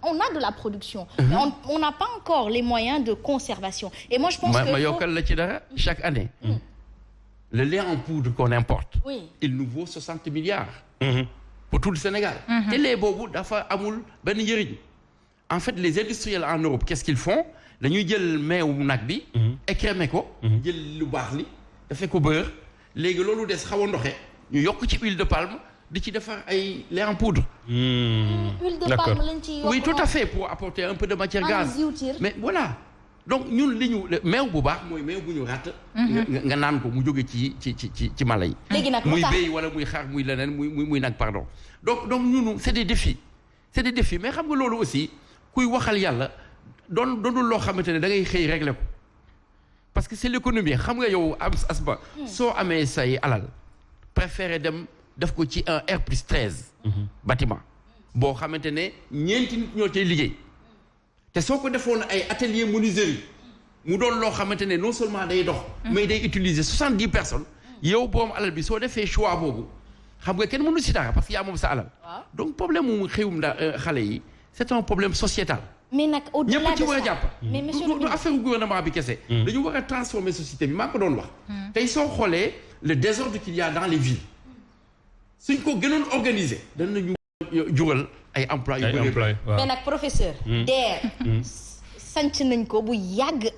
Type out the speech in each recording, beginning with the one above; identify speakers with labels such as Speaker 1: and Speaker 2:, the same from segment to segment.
Speaker 1: on a de la production. Mais on n'a pas encore les moyens de conservation. Et moi, je pense que...
Speaker 2: ma yokkal la ci dara chaque année. Le lait en poudre qu'on importe.
Speaker 1: Oui.
Speaker 2: Il nous vaut 60 milliards. Pour tout le Sénégal. te lait boobu dafa amul benn njëriñ. En fait, les industriels en Europe, qu'est-ce qu'ils font? Dañuy jël meewu nag bi. écrémé ko. jël lu baax li dafay ko beurre. léegi loolu des xaw a ndoxe ñu yokk ci huile de palme di ci defar ay lait en poudre.
Speaker 1: huile de palme lañ ci yokk.
Speaker 2: Oui, tout à fait, pour apporter un peu de matière grasse. Mais voilà. Donc ñun li ñu meew bu baax mooy meew bu ñu ràtt. nga naan ko mu jóge ci mala yi.
Speaker 1: léegi nag
Speaker 2: muy béy wala muy xar muy leneen muy nag pardon. donc ñun c'est des défis. c'est des défis mais xam nga loolu aussi kuy waxal yàlla doonul loo xamante ne da ngay xëy régler ko. parce que c'est l'économie xam nga yow asba soo amee say alal préféré dem def ko ci un R+13 bâtiment boo xamante ne ñeenti nit ñoo cay liggéey te soo ko defoon ay atelier menuiserie mu doon loo xamante ne non seulement day dox mais day utiliser 70 personnes yow boom alal bi soo defee choix boobu xam nga kenn mënu si dara parce que yaa moom sa alal donc problème mu xëyum xale yi c'est un problème sociétal.
Speaker 1: mais nag au-delà de ça
Speaker 2: ñëpp ci war a jàpp.
Speaker 1: mais monsieur le ministre
Speaker 2: affaire gouvernement bi kese. dañu war a transformer société bi maa ko doon wax. tey soo xoolee le désordre qu'il y a dans les villes suñ ko gënoon organiser danañu jural ay emplois yu bëri.
Speaker 1: mais nag professeur. DER. sanc nañ ko bu yàgg.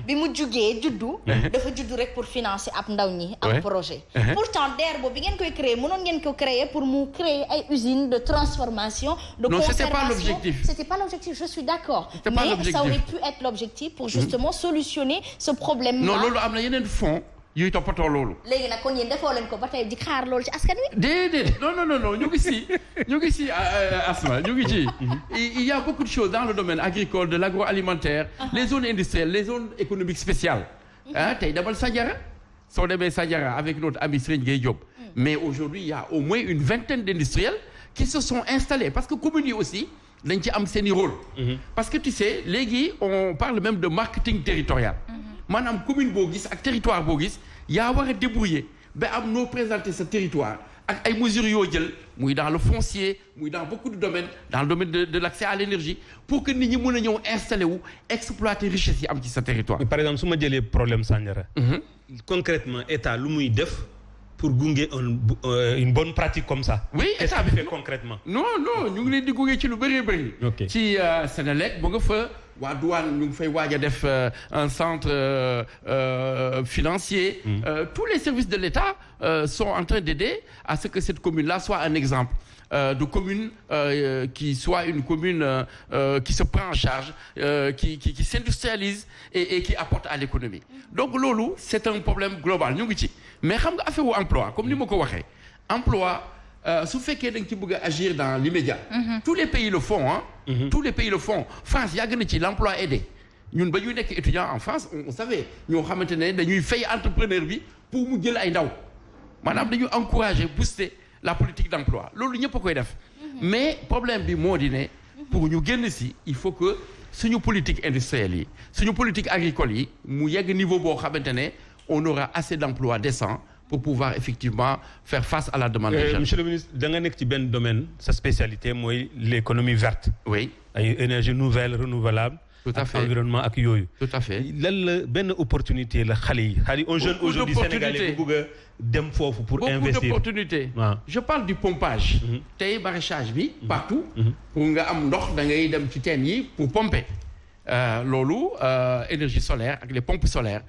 Speaker 1: bi mu juddu. dafa juddu rek pour financer ab ndaw ñi. ab projet. pourtant DER boobu bi ngeen koy créer mënoon ngeen ko créer pour mu créer ay usines de transformation. de
Speaker 2: non,
Speaker 1: conservation.
Speaker 2: c'était pas l'objectif.
Speaker 1: C'était pas l'objectif, je suis d'accord.
Speaker 2: C'était pas
Speaker 1: mais
Speaker 2: l'objectif.
Speaker 1: ça aurait pu être l'objectif pour justement solutionner ce problème-là.
Speaker 2: non loolu am na yeneen fonds yuy toppatoo loolu.
Speaker 1: léegi nag kon yéen defoo leen ko ba tey di xaar loolu ci askan wi.
Speaker 2: déedéet non ñu ngi si Asma ñu ngi ci. il y a beaucoup de choses dans le domaine agricole de l'agroalimentaire. les zones industrielles les zones économiques spéciales. tey demal Sandiara soo demee Sandiara avec notre ami Serigne Gueye Diop. mais aujourd'hui il y a au moins une vingtaine d'industriels qui se sont installés parce que communes yi aussi dañ ci am seeni rôle. parce que tu sais léegi on parle même de marketing territorial. maanaam commune boo gis ak territoire boo gis yaa war a débrouiller ba am noo présenter sa territoire ak ay mesures yoo jël muy dans le foncier muy dans beaucoup de domaines dans le domaine de l'accès à l'énergie pour que nit ñi mën a ñëw installer wu exploiter richesse yi am ci sa territoire.
Speaker 3: par exemple su ma jëlee problème Sandiara. concrètement état lu muy def pour gunge une bonne pratique comme ça.
Speaker 2: oui
Speaker 3: état bi fait concrètement.
Speaker 2: non ñu ngi leen di gunge ci lu bëree bëri. ci Sénélec ba nga fa. waa douane ñu ngi fay waaj a def un centre financier. Tous les services de l'État sont en train d'aider à ce que cette commune-là soit un exemple de commune qui soit une commune qui se prend en charge, qui s'industrialise et qui apporte à l'économie. Donc loolu c'est un problème global ñu ngi ci mais xam nga affaire wu emploi comme ni ma ko waxee emploi. su fekkee da nga ci bëgg a agir dans l'immédiat. tous les pays le font tous les pays le font France yàgg na ci l'emploi aidé ñun ba ñuy nekk étudiant en France on savait ñoo xamante ne dañuy fay entrepreneur bi pour mu jël ay ndaw maanaam dañuy encourager booster la politique d'emploi loolu ñëpp a koy def. mais problème bi moo di ne pour ñu génn si il faut que suñu politique industrielle yi suñu politique agricole yi mu yegg niveau boo xamante ne on aura assez d'emplois décents pour pouvoir effectivement faire face à la demande des jeunes.
Speaker 3: Monsieur le ministre da nga nekk ci benn domaine sa spécialité mooy l'économie verte.
Speaker 2: oui
Speaker 3: ay énergie nouvelle renouvelable.
Speaker 2: tout à fait
Speaker 3: environnement ak yooyu.
Speaker 2: tout à fait
Speaker 3: lan la benn opportunité la xale yi. un jeune aujourd'hui sénégalais bu bëgg a dem foofu pour investir.
Speaker 2: beaucoup d'opportunités. je parle du pompage. tey maraîchage bi. partout. pour nga am ndox da ngay dem ci teen yi pour pomper. loolu énergie solaire ak les pompes solaires.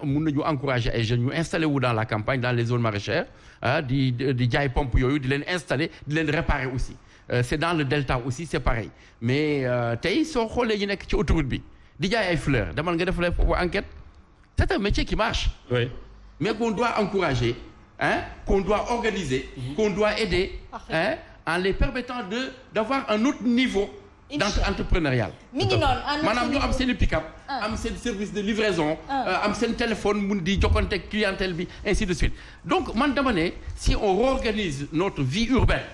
Speaker 2: mun nañu encourager ay jeunes ñu installer wu dans la campagne dans les zones maraîchères di jaay pompe yooyu di leen installer di leen réparer aussi c'est dans le delta aussi c'est pareil mais tey soo xoolee ñu nekk ci autoroute bi di jaay ay fleurs demal nga def la foofu enquête c'est un métier qui marche.
Speaker 3: oui.
Speaker 2: mais qu'on doit encourager qu'on doit organiser. qu'on doit aider. en les permettant d'avoir un autre niveau. d'entrepreneurial.
Speaker 1: mi ngi noonu
Speaker 2: maanaam ñu am seen i pick-up. am seen service de livraison. am seen téléphone mun di jokkante clientèle bi ainsi de suite donc man dama ne si on réorganise notre vie urbaine.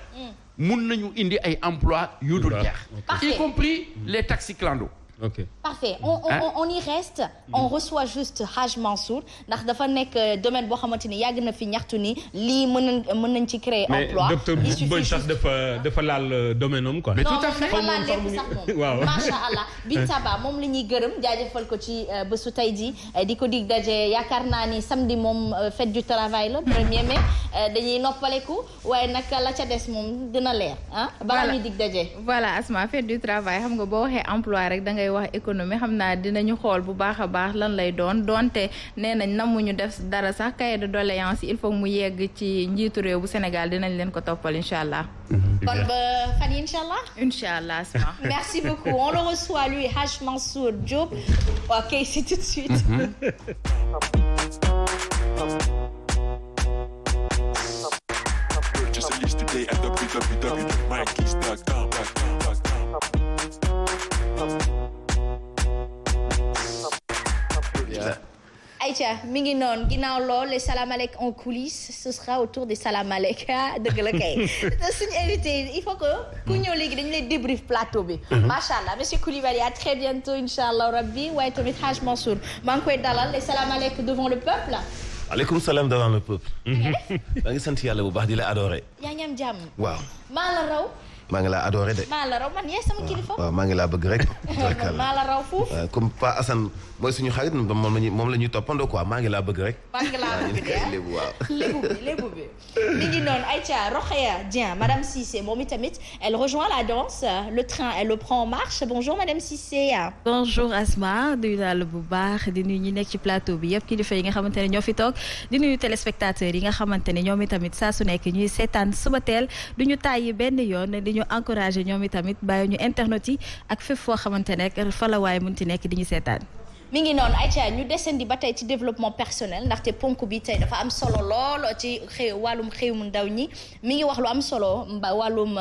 Speaker 2: mun nañu indi ay emplois yu dul jeex. y compris les taxis clando.
Speaker 3: ok
Speaker 1: parfait on y reste on reçoit juste Haj Mansour ndax dafa nekk domaine boo xamante ni yàgg na fi ñaxtu ni lii mën nañ ci créer emploi.
Speaker 3: mais docteur Boy sax dafa laal domaine am quoi.
Speaker 2: mais tout à fait
Speaker 1: dafa laal lépp sax moom.
Speaker 3: waaw
Speaker 1: macha allah Bin Saba moom la ñuy gërëm jaajëfal ko ci bésu tey ji di ko dig daje yaakaar naa ni samedi moom fête du travail la 1er mai dañuy noppaleku waaye nag la ca des moom dina leer ah. balaa ñuy dig daje.
Speaker 4: voilà Asma fête du travail xam nga boo waxee emploi rek da ngay wax économie xam naa dinañu xool bu baax a baax lan lay doonte nee nañ namuñu def dara sax cahier de doléance il faut mu yegg ci njiitu réew bu Sénégal dinañ leen ko toppal incha allah.
Speaker 1: kon ba fan yi incha allah.
Speaker 4: incha allah Asma.
Speaker 1: merci beaucoup on le reçoit lui Haj Mansour Diop ok c'est tout de suite. Aïcha mi ngi noonu ginnaaw lool les salamalek en coulisses ce sera autour des salamalek ah dëgg la kay suñu invité il faut que ku ñëw léegi dañu lay débrief plateau bi macha allah monsieur Coulibaly à très bientôt incha allah rabbi waaye tamit Haj Mansour maa ngi koy dalal les salamalek devant le peuple.
Speaker 5: aleykum salaam devant le peuple. maa ngi sant yàlla bu baax di la adoré.
Speaker 1: yaa ngi am jàmm.
Speaker 5: waaw.
Speaker 1: maa la raw.
Speaker 5: maa ngi laa adoré de.
Speaker 1: maa la raw man yaay sama kilifa.
Speaker 5: waaw maa ngi laa bëgg rek.
Speaker 1: maa la raw foofu.
Speaker 5: comme Pa Assane mooy suñu xarit moom la ñuy toppandoo quoi maa ngi laa bëgg rek.
Speaker 1: maa ngi laa bëgg de ah
Speaker 5: lébu waaw.
Speaker 1: lébu bi mi ngi noonu Aïcha Rokhaya Dieng madame Cissé moom itamit elle rejoint la danse le train elle le prend en marche bonjour madame Cissé.
Speaker 4: bonjour Asma nuyu naa la bu baax di nuyu ñi nekk ci plateau bi yëpp kilifa yi nga xamante ne ñoo fi toog di nuyu téléspectateurs yi nga xamante ne ñoom itamit saa su nekk ñuy seetaan suba teel du ñu tàyyi benn yoon di ñu encouragé ñoom itamit bàyyi ñu internet yi ak fépp foo xamante ne fa la waaye munti nekk di ñu seetaan.
Speaker 1: mi ngi noonu Aïcha ñu descendi ba tey ci développement personnel ndaxte ponk bi tey dafa am solo lool ci wàllum xew mu ndaw ñi mi ngi wax lu am solo wàllum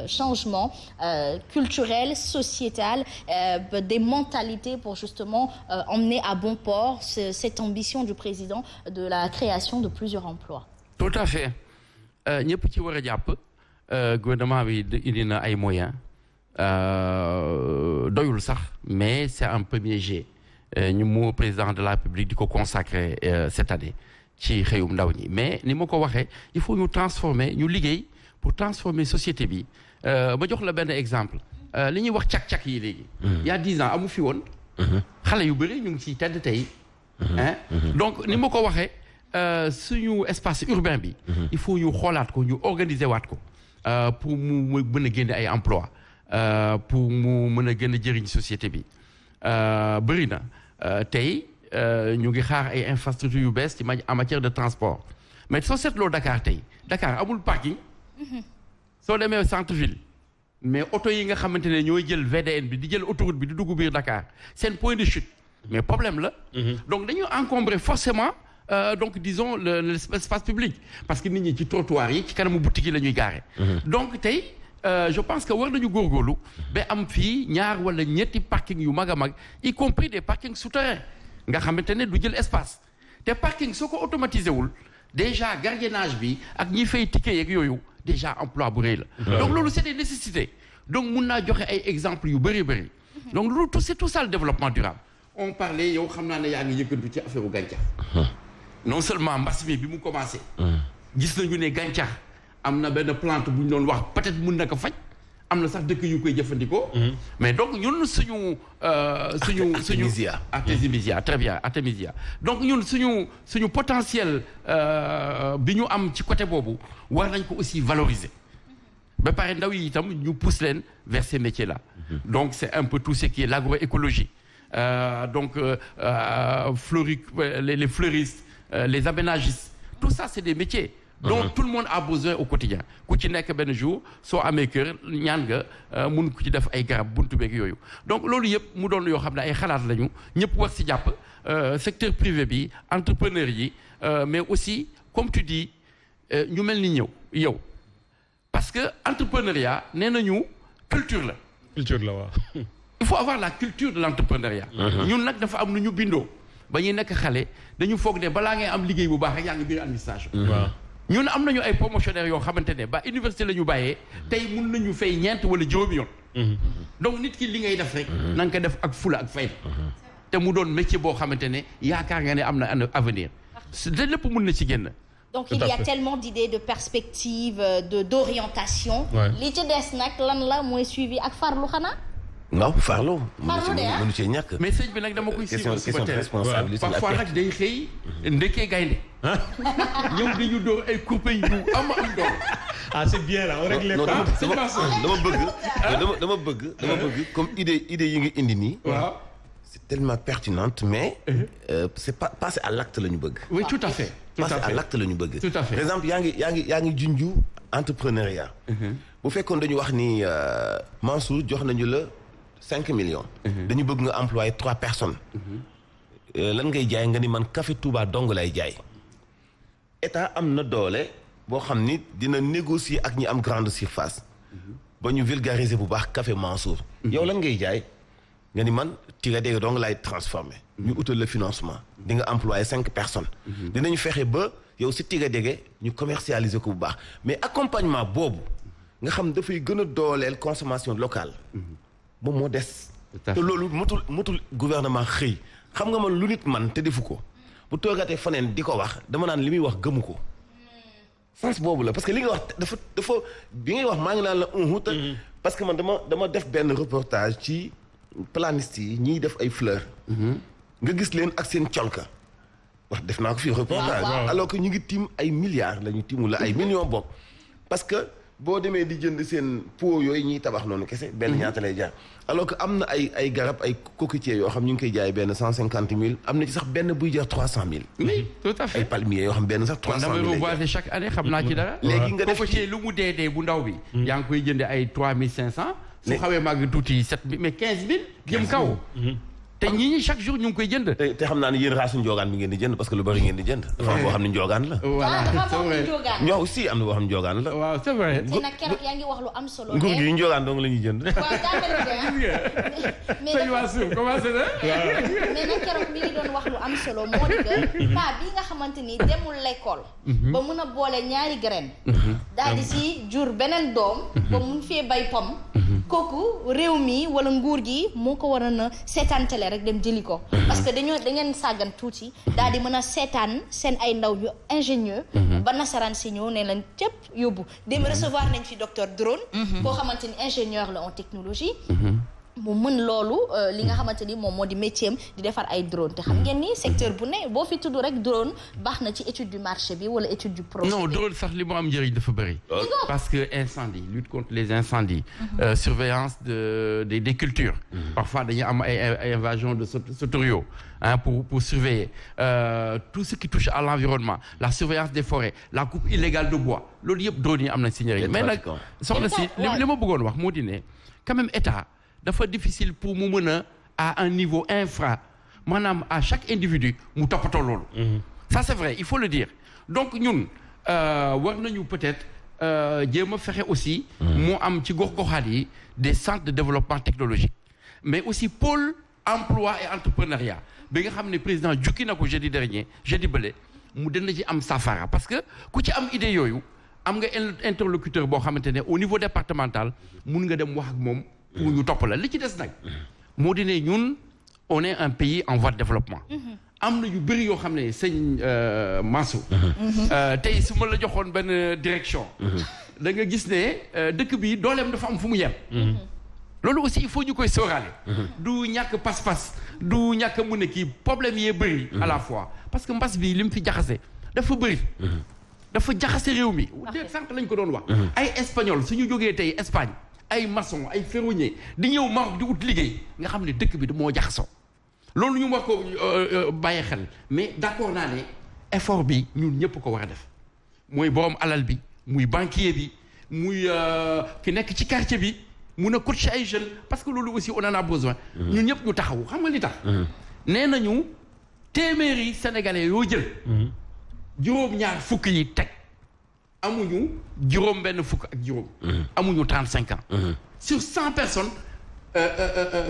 Speaker 1: changement culturel sociétal des mentalités pour justement emmener à bon port cette ambition du président de la création de plusieurs emplois.
Speaker 2: tout à fait ñëpp ci war a jàpp gouvernement bi indi na ay moyens doyul sax mais c'est un premier jet. ñu mu président de la République di ko consacrer cette année ci xëyum ndaw ñi mais ni ma ko waxee il faut ñu transformer ñu liggéey pour transformer société bi ma jox la benn exemple li ñuy wax cak-cak yi léegi il y a 10 ans amu fi woon xale yu bëri ñu ngi ciy tedd tey donc ni ma ko waxee suñu espace urbain bi il faut ñu xoolaat ko ñu organiser waat ko pour mu mën a génne ay emploi pour mu mën a gën a jëriñ société bi bëri na tey ñu ngi xaar ay infrastructures yu bees ci en matière de transport mais soo seetloo Dakar tey Dakar amul parking soo demee centre ville mais oto yi nga xamante ne ñooy jël VDN bi di jël autoroute bi di dugg biir Dakar seen point de chute mais problème la donc dañu encombrer forcément donc disons l'espace public parce que nit ñi ci trottoir yi ci kanamu boutique yi la ñuy gaare donc tey je pense que war nañu góorgóorlu ba am fii ñaar wala ñetti parking yu mag a mag y compris des parkings souterrains nga xamante ne du jël espace te parking soo ko automatisé wul déjà gardiennage bi ak ñi fay ticket yeeg yooyu déjà emploi bu rëy la donc loolu c'est des nécessités donc mun naa joxe ay exemples yu bëri bëri donc loolu c'est tout ça le développement durable on parlait yow xam naa ne yaa ngi yëkkatu ci affaire u gàncax non seulement mbas mi bi mu commencé gis nañu ne gàncax am na benn plante bu ñu doon wax peut-être mun na ko faj am na sax dëkk yu koy jëfandikoo. mais donc ñun suñu artémisia très bien artémisia donc ñun suñu potentiel bi ñu am ci côté boobu war nañ ko aussi valoriser. ba pare ndaw yi itam ñu pousse leen vers ces métiers là. donc c'est un peu tout ce qui est l'agroécologie donc les fleuristes les aménagistes tout ça c'est des métiers. donc tout le monde a besoin au quotidien ku ci nekk benn jour soo amee kër ñaan nga mun ku ci def ay garab buntu beeg yooyu donc loolu yëpp mu doon yoo xam ne ay xalaat lañu ñëpp wax ci jàpp secteur privé bi entrepreneur yi mais aussi comme tu dis ñu mel ni yow parce que entrepreneuriat nee nañu culture la.
Speaker 3: culture la waaw.
Speaker 2: il faut avoir la culture de l'entrepreneuriat. ñun nag dafa am nu ñu bindoo ba ñuy nekk xale dañu foog ne balaa ngay am liggéey bu baax rek yaa ngi biir administration.
Speaker 3: waaw.
Speaker 2: ñun am nañu ay promotionnaires yoo xamante ne ba université la ñu bàyyee tey mun nañu fay ñeent wala juróomi yoon donc nit ki li ngay def rek na nga ko def ak fula ak fayda te mu doon métier boo xamante ne yaakaar nga ne am na avenir te lépp mun na ci génn.
Speaker 1: donc il y a tellement d'idées de perspectives d'orientation. li ci des nag lan la mooy suivi ak farlu xanaa.
Speaker 5: non farlu. mënu cee ñàkk.
Speaker 2: mais sëñ bi nag dama koy suivre
Speaker 5: question de responsabilité.
Speaker 2: parfois nag day xëy ndekkee gaynde ñoom dañu dóor ay coupé yu am doon.
Speaker 3: c'est bien là on règle pas.
Speaker 5: dama bëgg comme idée yi nga indi nii.
Speaker 2: waaw.
Speaker 5: c'est tellement pertinente mais. c'est pas passer à l'acte la ñu bëgg.
Speaker 2: oui tout à fait.
Speaker 5: passer à l'acte la ñu bëgg.
Speaker 2: tout à fait
Speaker 5: par exemple yaa ngi junju entrepreneuriat. bu fekkoon dañu wax ni Mansour jox nañu la 5 millions. dañu bëgg nga employer 3 personnes. lan ngay jaay nga ni man café Touba dong lay jaay. état am na doole boo xam ni dina négocier ak ñi am grande surface. ba ñu vulgariser bu baax café Mansour. yow lan ngay jaay nga ni man tiga dégg dong lay transformer. ñu utal le financement di nga employer 5 personnes. dinañu fexe ba yow si tiga dégg ñu commercialiser ko bu baax mais accompagnement boobu nga xam dafay gën a dooleel consommation locale. moom moo des. te loolu motul gouvernement xëy xam nga man lu nit man te defu ko bu toogatee faneen di ko wax dama naan li muy wax gëmu ko. sens boobu la parce que li nga wax dafa bi ngay wax maa ngi naan la te parce que man dama def benn reportage ci planistes yi ñiy def ay fleurs. nga gis leen ak seen colka wax def naa ko fii reportage. alors que ñu ngi tiim ay milliards la ñu tiimu la ay millions bokk parce que boo demee di jënd seen pot yooyu ñuy tabax noonu kese benn ñaata lay jaar alors que am na ay garab ay cocotiers yoo xam ñu ngi koy jaay benn 150 000 am na ci sax benn buy jar 300 000.
Speaker 2: oui tout à fait
Speaker 5: ay palmiers yoo xam benn sax 300 000
Speaker 2: damay reboiser chaque année xam naa ci dara.
Speaker 5: léegi nga def
Speaker 2: cocotier lu mu dee bu ndaw bi. yaa ngi koy jëndee ay 3500. su xawee màgg tuuti 7000 mais 15000. jëm kaw. te ñii chaque jour ñu ngi koy jënd.
Speaker 5: te xam naa ne yéen raasu njoogaan bi ngeen di jënd parce que lu bari ngeen di jënd. dafa am boo xam ne njoogaan la.
Speaker 2: voilà c'est vrai
Speaker 5: ñoo aussi am na boo xam ne njoogaan la.
Speaker 2: waaw c'est vrai.
Speaker 1: te nag keroog yaa ngi wax lu am solo.
Speaker 5: nguur gi njoogaan dong la ñuy jënd.
Speaker 1: waaw daa mel ni
Speaker 2: sëñ Wassou commencé na.
Speaker 1: mais nag keroog mi ngi doon wax lu am solo moo di que paa bi nga xamante ni demul l'école. ba mun a boole ñaari graine. daal di si jur beneen doom. ba mun fee bay pomme. kooku réew mi wala nguur gi moo ko waroon a seetaantale rek dem jëli ko. parce que da ngeen sàggan tuuti daal di mën a seetaan seen ay ndaw yu ingénieur ba nasaraan si ñëw ne leen cëpp yóbbu dem recevoir nañ fi docteur Drone koo xamante ni ingénieur la en technologie mu mën loolu li nga xamante ni moom moo di métier am di defar ay drone te xam ngeen ni secteur bu ne boo fi tudd rek drone baax na ci étude du marché bi wala étude du projet.
Speaker 2: non drone sax li mu am njëriñ dafa bëri. parce que incendie lutte contre les incendies. Surveillance des cultures. parfois dañuy am ay invasion de sauteriaux pour surveiller tout ce qui touche à l'environnement la surveillance des forêts la coupe illégale de bois loolu yëpp drone yi am na si njëriñ. mais nag soxna si li ma bëggoon wax moo di ne quand même état. dafa difficile pour mu mën à un niveau infra maanaam à chaque individu mu toppatoo loolu. ça c'est vrai il faut le dire donc ñun war nañu peut-être jéem a fexe aussi. mu am ci gox-goxaat yi des centres de développement technologique mais aussi pôle emploi et entrepreneuriat bi nga xam ne président jukki na ko jeudi bële mu dana ci am safara parce que ku ci am idée yooyu am nga interlocuteur boo xamante ne au niveau départemental mun nga dem wax ak moom. pour ñu topp la li ci des nag moo di ne ñun on est un pays en voie de développement am na yu bëri yoo xam ne sëñ Mansour tey su ma la joxoon benn direction da nga gis ne dëkk bi dooleem dafa am fu mu yem loolu aussi il faut ñu koy sóoraale du ñàkk pas-pas du ñàkk mu ne kii problème yee bëri à la fois parce que mbas bi li mu fi jaxase dafa bëri dafa jaxase réew mi dé sànq lañ ko doon wax ay espagnol suñu jógee tey Espagne ay maçon ay ferronnier di ñëw Maroc di ut liggéey nga xam ne dëkk bi moo jaxasoo loolu ñu war ko bàyyi xel mais d'accord naa ne effort bi ñun ñëpp ko war a def mooy borom alal bi muy banquier bi muy ki nekk ci quartier bi mun a coacher ay jeunes parce que loolu aussi on en a besoin ñun ñëpp ñu taxawu xam nga li tax nee nañu téeméeri sénégalais yoo jël juróom-ñaar fukk yi teg amuñu juróom benn fukk ak juróom amuñu 35 ans sur 100 personnes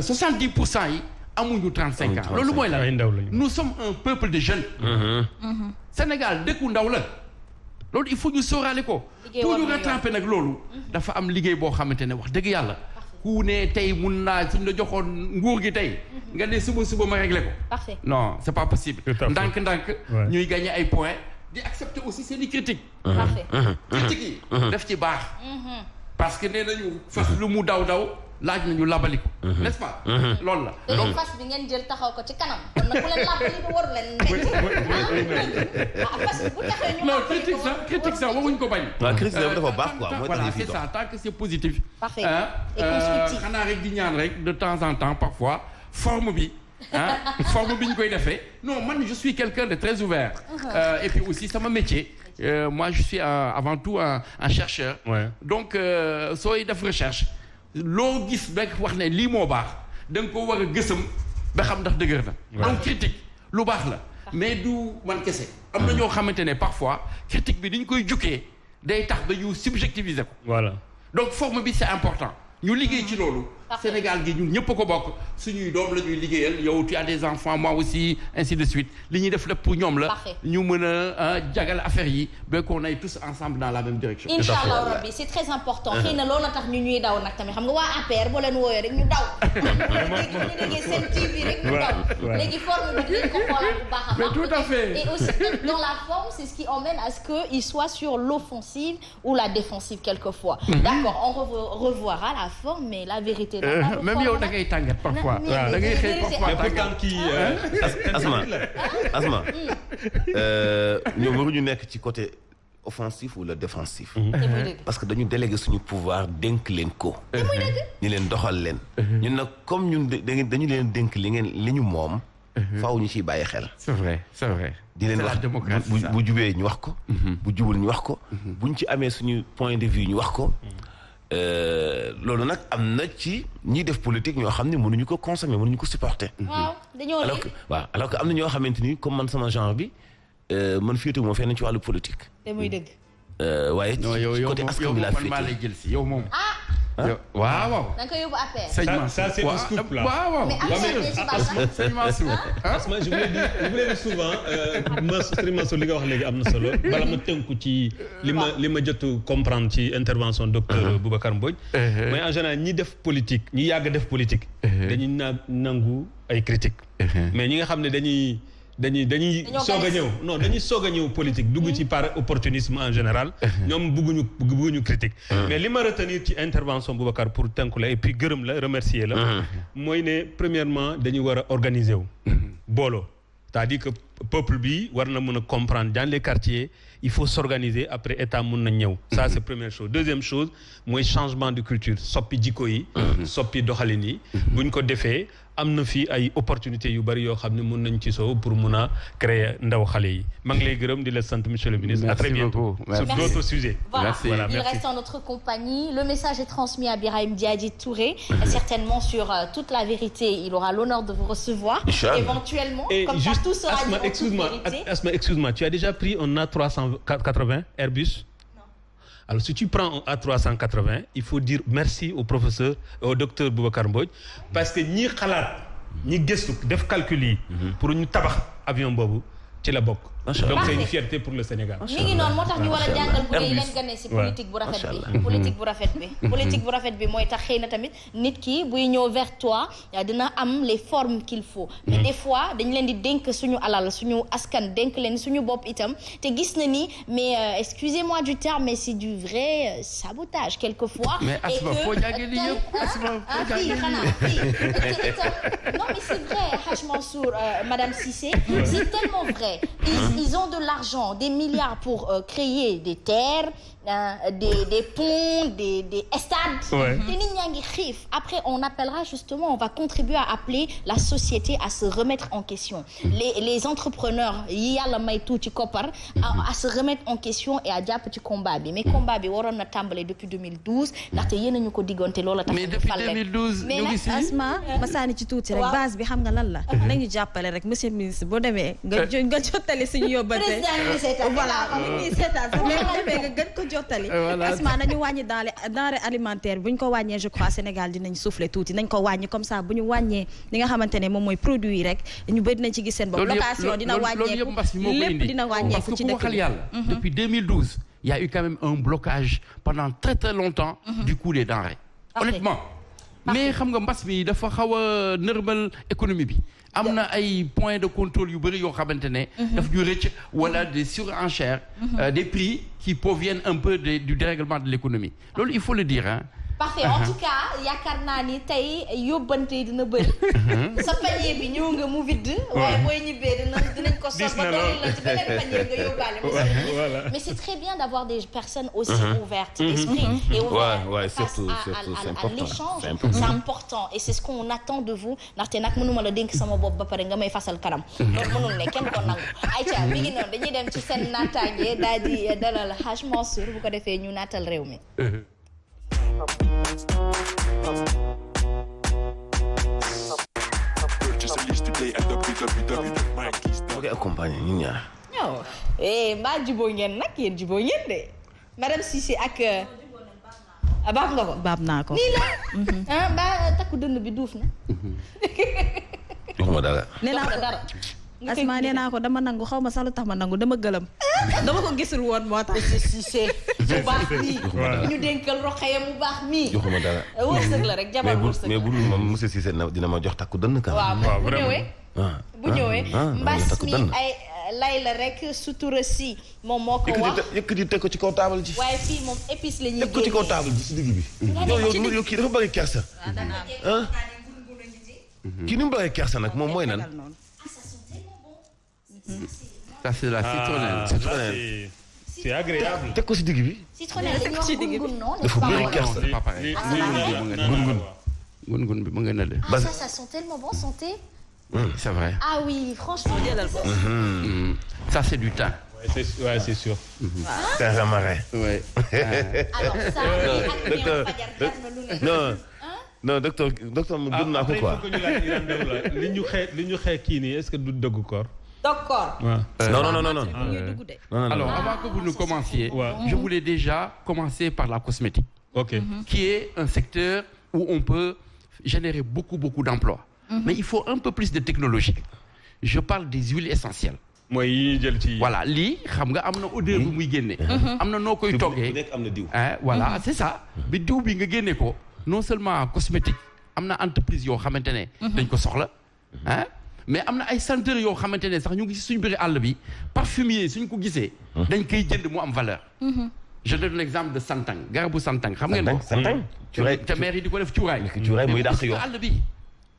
Speaker 2: 70% yi amuñu 35 ans loolu mooy la nous sommes un peuple de jeunes Sénégal dëkku ndaw la loolu il faut ñu sóoraale ko pour ñu rattraper nag loolu dafa am liggéey boo xamante ne wax dëgg yàlla ku ne tey mun naa suñ la joxoon nguur gi tey nga ne suba ma réglé ko.
Speaker 1: Parfait.
Speaker 2: Non c'est pas possible. ndànk
Speaker 3: Ouais.
Speaker 2: ñuy gagner ay points di accepter aussi seen i critiques.
Speaker 1: Parfait.
Speaker 2: critiques yi daf ci baax. parce que nee nañu fas lu mu daw laaj nañu labali ko. n'est-ce pas. loolu la.
Speaker 1: donc fas bi ngeen jël taxaw ko ci kanam kon nag ku leen labali ko waru leen fas bi bu taxee ñu
Speaker 2: non critique sax waxuñ ko bañ.
Speaker 5: waaw critique dafa baax quoi mooy tax
Speaker 2: voilà
Speaker 5: ñu fi
Speaker 2: c'est ça tant que c'est positif.
Speaker 1: Parfait. Et constructif.
Speaker 2: xanaa rek di ñaan rek de temps en temps parfois forme bi forme bi ñu koy defee non man je suis quelqu'un de très ouvert. Et puis aussi sama métier. Moi je suis avant tout un chercheur.
Speaker 3: Ouais.
Speaker 2: Donc sooy def recherche loo gis rek wax ne lii moo baax da nga ko war a gësam ba xam ndax dëgër na. donc critique lu baax la. mais du man kese. am na ñoo xamante ne parfois critique bi ni ñu koy jukkee day tax ba ñu subjectiviser ko.
Speaker 3: Voilà.
Speaker 2: donc forme bi c'est important ñu liggéey ci loolu. Sénégal gi ñun ñëpp ko bokk suñuy doom la ñuy liggéeyal yow tu as des enfants moi aussi ainsi de suite li ñuy def lépp pour ñoom la. ñu mën a jagal affaire yi ba qu'on aille tous ensemble dans la même direction.
Speaker 1: Inch'Allah rabbi c'est très important. xëy na loolu tax ñu ñuy daw nag tamit xam nga waa APR boo leen wooyee rek ñu daw. léegi ñu déggee seen TV rek ñu daw. léegi forme bi dinañ ko xoolal bu baax a baax.
Speaker 2: mais tout à fait.
Speaker 1: Et aussi dans la forme c'est ce qui emmène à ce que il soit sur l'offensive ou la défensive quelquefois. D'accord on revoira la forme mais la vérité.
Speaker 2: même yow da ngay tàngat parfois.
Speaker 1: waaw
Speaker 2: da ngay xëy parfois tàngat
Speaker 3: kii
Speaker 5: Asma ñoom waruñu nekk ci côté offensif wala défensif. parce que dañu délégué suñu pouvoir dénk leen ko. ñu leen doxal leen. ñun nag comme ñun dañu leen dénk li ñu moom. faaw ñu ciy bàyyi xel.
Speaker 2: c'est vrai.
Speaker 5: di leen wax bu jubee ñu wax ko. bu jubul ñu wax ko. buñ ci amee suñu point de vue ñu wax ko. loolu nag am na ci ñiy def politique ñoo xam ne mënuñu ko consommer mënuñu ko supporter.
Speaker 1: waaw dañoo
Speaker 5: alors que am na ñoo xamante ni comme man sama genre bi man féetewu ma fenn ci wàllu politique.
Speaker 1: te muy dëgg.
Speaker 5: waaye ci côté askan bi laa
Speaker 2: man maa lay jël si yow moom. waaw.
Speaker 1: da nga koy yóbbu APR.
Speaker 3: Ça c'est un scoop là.
Speaker 2: waaw.
Speaker 3: Sëñ Mansour. Asma je voulais dire souvent Sëñ Mansour li nga wax léegi am na solo bala ma tënku ci li ma jot comprendre ci intervention docteur Boubacar Mbodj. mais en général ñi def politique ñi yàgg def politique. dañuy nangu ay critiques. mais ñi nga xam ne dañuy soog a ñëw politique dugg ci par opportunisme en général. ñoom bëgguñu critique. mais li ma retenir ci intervention Boubacar pour tënku la et puis gërëm la remercier la. mooy ne premièrement dañu war a organiser wu. booloo c'est-à-dire que peuple bi war na mën a comprendre dans les quartiers il faut s'organiser après état mën na ñëw. ça c'est première chose deuxième chose mooy changement de culture soppi jikko yi. soppi doxalin yi. buñ ko defee am na fii ay opportunités yu bari yoo xam ne mën nañ ci soow pour mun a créer ndaw xale yi maa ngi lay gërëm di la sant monsieur le ministre.
Speaker 2: Merci
Speaker 3: à très bientôt
Speaker 2: beaucoup.
Speaker 3: sur d'autres sujets.
Speaker 1: Voilà,
Speaker 3: Voilà,
Speaker 1: il
Speaker 3: merci.
Speaker 1: reste en notre compagnie. Le message est transmis à Birahim Diadji Touré. Certainement sur toute la vérité, il aura l'honneur de vous recevoir.
Speaker 5: Inch'Allah.
Speaker 1: Éventuellement,
Speaker 3: Et
Speaker 1: comme ça
Speaker 3: juste,
Speaker 1: tout sera dit en toute
Speaker 3: excuse-moi,
Speaker 1: vérité.
Speaker 3: Asma, excuse-moi, tu as déjà pris un A380 Airbus? Alors, si tu prends un A380, il faut dire merci au professeur, au docteur Boubacar Mbodj, parce que ñi xalaat ñi gëstu def calcul yi pour ñu tabax avion boobu ci la bokk. donc c'est une fierté pour le Sénégal.
Speaker 1: mi ngi noonu moo tax ñu war a jàngal bu dee leen gane si politique bu rafet bi politique bu rafet bi mooy tax xëy na tamit nit ki buy ñëw vers toi dina am les formes qu'il faut mais des fois dañ leen di dénk suñu alal suñu askan dénk leen suñu bopp itam te gis na ni mais excusez-moi du terme mais c'est du vrai sabotage quelquefois.
Speaker 2: mais Asma foo jàngee lii yëpp Asma foo jàngee lii
Speaker 1: yëpp non mais c'est vrai Hadj Mansour Madame Cissé c'est tellement vrai. Ils ont de l'argent, des milliards pour créer des terres, des ponts, des stades.
Speaker 3: Ouais.
Speaker 1: Te nit ñaa ngi xiif. Après, on appellera justement, on va contribuer à appeler la société à se remettre en question. Les entrepreneurs, yi yàlla may tuuti koppar, à se remettre en question et à jàpp ci combat bi. Mais combat bi waroon na tàmbale depuis 2012 ndaxte yéen a ñu ko diggoonte loola tax.
Speaker 2: mais depuis 2012 ñu ngi si.
Speaker 4: Asma ma sànni ci tuuti rek base bi xam nga lan la. nañu jàppale rek monsieur le ministre boo demee nga jottali suñu yóbbante. voilà ñuy seetaan sax mais boo demee nga gën ko jottali. Asma nañu wàññi denrée alimentaire bu ñu ko wàññee je crois Sénégal dinañ souffler tuuti nañ ko wàññi comme ça bu ñu wàññee li nga xamante ne moom mooy produit yi rek ñu bëri nañ ci gis seen bopp. location dina wàññeeku lépp dina wàññeeku ci dëkk bi.
Speaker 2: depuis 2012 il y a eu quand même un blocage pendant très très longtemps du coût des denrées. Honnêtement mais xam nga mbas mi dafa xaw a nërmal économie bi. am na ay points de contrôle yu bëri yoo xamante ne. daf ñu rëcc wala des surenchères. des prix qui proviennent un peu du dérèglement de l'économie loolu il faut le dire hein.
Speaker 1: Parfait en tout cas yaakaar naa ni tey yóbbante dina bëri. sa panier bi ñëw nga mu vide. waaye booy ñibbee dinañ ko sol ba doole la ci beneen panier nga yóbbaale. mais c'est très bien d'avoir des personnes aussi ouvertes d'esprit et ouvertes face à l'échange. C'est important et c'est ce qu'on attend de vous ndaxte nag mënuma la dénk sama bopp ba pare nga may fasal kanam. loolu mënul ne kenn ko nangu. ayca mi ngi noonu dañuy dem ci seen naataange daal di dalal Hadj Mansour bu ko defee ñu naatal réew mi.
Speaker 5: ok accompagné ñun ñaar.
Speaker 1: ñoo mbaa jubóo ngeen nag yéen jubóo ngeen de madame Cissé ak baab nga ko.
Speaker 4: baab naa ko
Speaker 1: nii la. mbaa takku dënn bi duuf na.
Speaker 5: joxuma dara.
Speaker 4: nee naa ko
Speaker 1: dara.
Speaker 4: Asma nee naa ko dama nangu xaw ma sax lu tax ma nangu dama gëlëm. dama ko gisul woon moo tax.
Speaker 1: Cissé mu baax mii. ñu dénkal Rokhaya mu baax mii.
Speaker 5: joxuma dara.
Speaker 1: wërsëg la rek jabar wërsëg.
Speaker 5: mais bu dul moom monsieur Cissé dina ma jox takku dënn kan.
Speaker 1: waaw bu ñëwee. bu ñëwee mbas mi ay lay la rek sutura si moom moo ko wax.
Speaker 5: yëkkati teg ko ci kaw taabal ji.
Speaker 1: waaye fii moom épice la ñuy
Speaker 5: teg ko ci kaw taabal ji si digg bi. yow kii dafa bëri kersa. kii ni mu bëri kersa nag moom mooy nan.
Speaker 2: ça c'est la citronnelle.
Speaker 3: C'est agréable.
Speaker 5: teg ko si digg bi.
Speaker 1: citronnelle dañuy wax gungun non.
Speaker 5: dafa bëri kersa.
Speaker 2: gun bi mu nga nële.
Speaker 1: ah ça sent tellement bon santé.
Speaker 2: C'est vrai.
Speaker 1: Ah oui, franchement.
Speaker 2: Ça, c'est du thym.
Speaker 3: Ouais, c'est sûr.
Speaker 5: C'est un ramarin.
Speaker 2: Ouais.
Speaker 1: Alors ça,
Speaker 5: non, docteur mu gën naa ko quoi.
Speaker 3: li ñu xeex kii nii est-ce que du dëggu koor.
Speaker 1: D'accord.
Speaker 2: Non. Alors, avant que vous ne commenciez, je voulais déjà commencer par la cosmétique.
Speaker 3: OK.
Speaker 2: Qui est un secteur où on peut générer beaucoup d'emplois. Mais il faut un peu plus de technologie. Je parle des huiles essentielles.
Speaker 3: mooy yi jël ci.
Speaker 2: Voilà lii xam nga am na odeur bu muy génne. am na noo koy toggee.
Speaker 5: am na diw.
Speaker 2: Voilà c'est ça. bi diw bi nga génne ko non seulement cosmétique am na entreprise yoo xamante ne. dañ ko soxla. mais am na ay senteurs yoo xamante ne sax ñu ngi si suñu biir àll bi parfumier suñ ko gisee. dañ koy jënd mu am valeur. Je donne l'exemple de santang garabu santang xam ngeen ko.
Speaker 5: santang
Speaker 2: te maire yi di ko def cuuraay.
Speaker 5: cuuraay muy dàq yoo
Speaker 2: àll bi.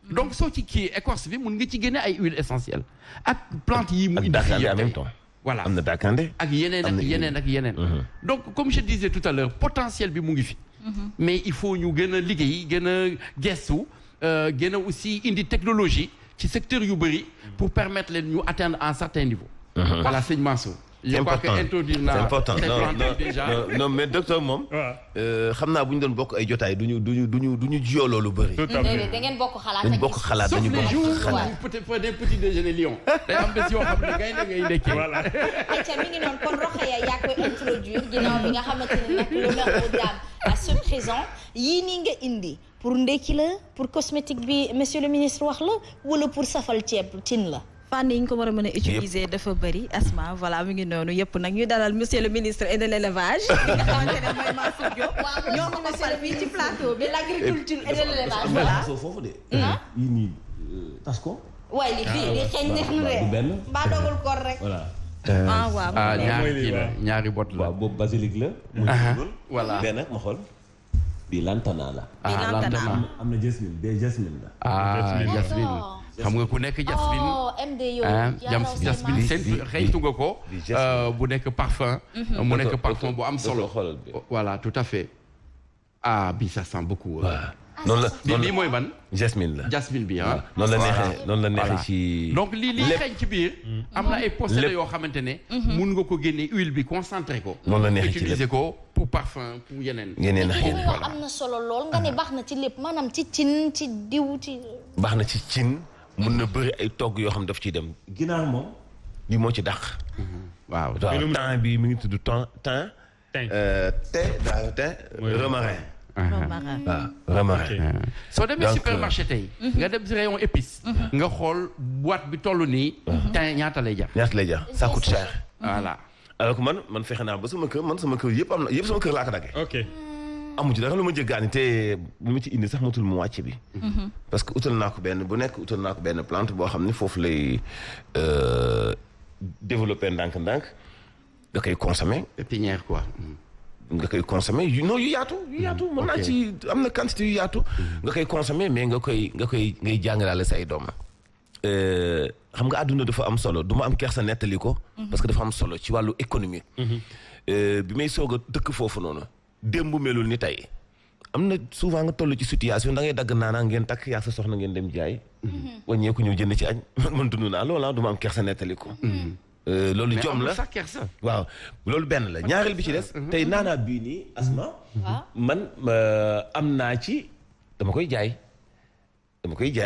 Speaker 2: donc soo ci kii écorce bi mun nga ci génne ay huiles essentielles ak plante yi mu indi
Speaker 5: en même temps.
Speaker 2: voilà
Speaker 5: am na dakande
Speaker 2: ak yeneen. donc comme je disais tout à l'heure potentiel bi mu ngi fi. mais il faut ñu gën a liggéey gën a gestu gën a aussi indi technologie ci secteur yu bëri pour permettre leen ñu atteindre un certain niveau. voilà sëñ Mansour.
Speaker 5: c'est important c'est important non mais docteur moom. xam naa bu ñu doon bokk ay jotaay duñu jiyoo loolu bëri.
Speaker 3: tout à fait
Speaker 1: da ngeen bokk xalaat
Speaker 5: dañu bokk xalaat dañu bokk xalaat.
Speaker 2: peut-être des petits déjeuners Lyon. day am bés yoo xam ne ngay ndekkee. voilà.
Speaker 1: ayca mi ngi noonu kon Rokhaya yaa koy introduire ginnaaw bi nga xamante ne nag l'honneur aux dames à ce présent yii nii nga indi pour ndekki la pour cosmétique bi monsieur le ministre wax la wala pour safal ceeb tin la.
Speaker 4: fànn yi ñu ko war a mën a utiliser dafa bëri Asma voilà mu ngi noonu yëpp nag ñu dalal monsieur le ministre et de l'élevage nga xamante ne mooy Mansour Diop ñoo ko fal fii ci plateau bi
Speaker 1: l'agriculture et de l'élevage voilà
Speaker 5: foofu de yii nii tas ko
Speaker 1: waaye li fii li xeeñ neex na de mbaa dogul koor rek
Speaker 6: voilà
Speaker 4: waaw
Speaker 2: ñaari bot la
Speaker 6: waaw boobu basilic la
Speaker 2: voilà
Speaker 6: benn ma xool bi lantana la
Speaker 2: lantana
Speaker 6: am na jasmine bee jasmine la
Speaker 2: jasmine xam nga ku nekk jasmine
Speaker 1: MD yow
Speaker 2: jasmine seen xëytu nga ko bu nekk parfum mu nekk parfum bu am solo voilà tout à fait bi ça sent beaucoup
Speaker 5: noonu la
Speaker 2: bii mooy ban
Speaker 5: jasmine la
Speaker 2: jasmine bi
Speaker 5: noonu la neexee ci
Speaker 2: donc lii xeeñ ci biir am na ay procédés yoo xamante ne mun nga ko génne huile bi concentré ko
Speaker 5: noonu la neexee ci
Speaker 2: utiliser ko pour parfum pour yeneen
Speaker 1: am na solo lool nga ne baax na ci lépp maanaam ci cin ci diw ci
Speaker 5: baax na ci cin mun na bëri ay togg yoo xam daf ciy dem
Speaker 6: ginaar moom
Speaker 5: li moo ci dàq
Speaker 2: waaw
Speaker 5: temps bi mi ngi tudd thym romarin romarin
Speaker 2: soo demee supermarché tey nga dem si rayon épices nga xool boîte bi toll nii thym ñaata lay jar
Speaker 5: ça coûte cher
Speaker 2: voilà
Speaker 5: alors que man fexe naa ba sama kër yëpp am na yëpp sama kër laa ko daggee
Speaker 3: ok
Speaker 5: amu ci dara lu ma jëggaani te lu ma ci indi sax matul mu wàcc bi. parce que utal naa ko benn plante boo xam ne foofu lay développer ndànk-ndànk nga koy consommer.
Speaker 2: pépinière quoi.
Speaker 5: nga koy consommer yu yaatu. mën naa ci am na quantité yu yaatu. nga koy consommer mais ngay jàngalaale say doom. xam nga àdduna dafa am solo du ma am kersa nettali ko. parce que dafa am solo ci wàllu économique. bi may soog a dëkk foofu noonu. démb melul ni tey. am na souvent nga toll ci situation da ngay dagg naanaa ngeen takk yaa sa soxna ngeen dem jaay. wàññeeku ñëw jënd ci añ man dund naa loola du ma am kersa nettali ko. loolu jom la
Speaker 2: sax kersa.
Speaker 5: waaw loolu benn la ñaareel bi ci des. tey naanaa bii nii Asma. man am naa ci dama koy jaay.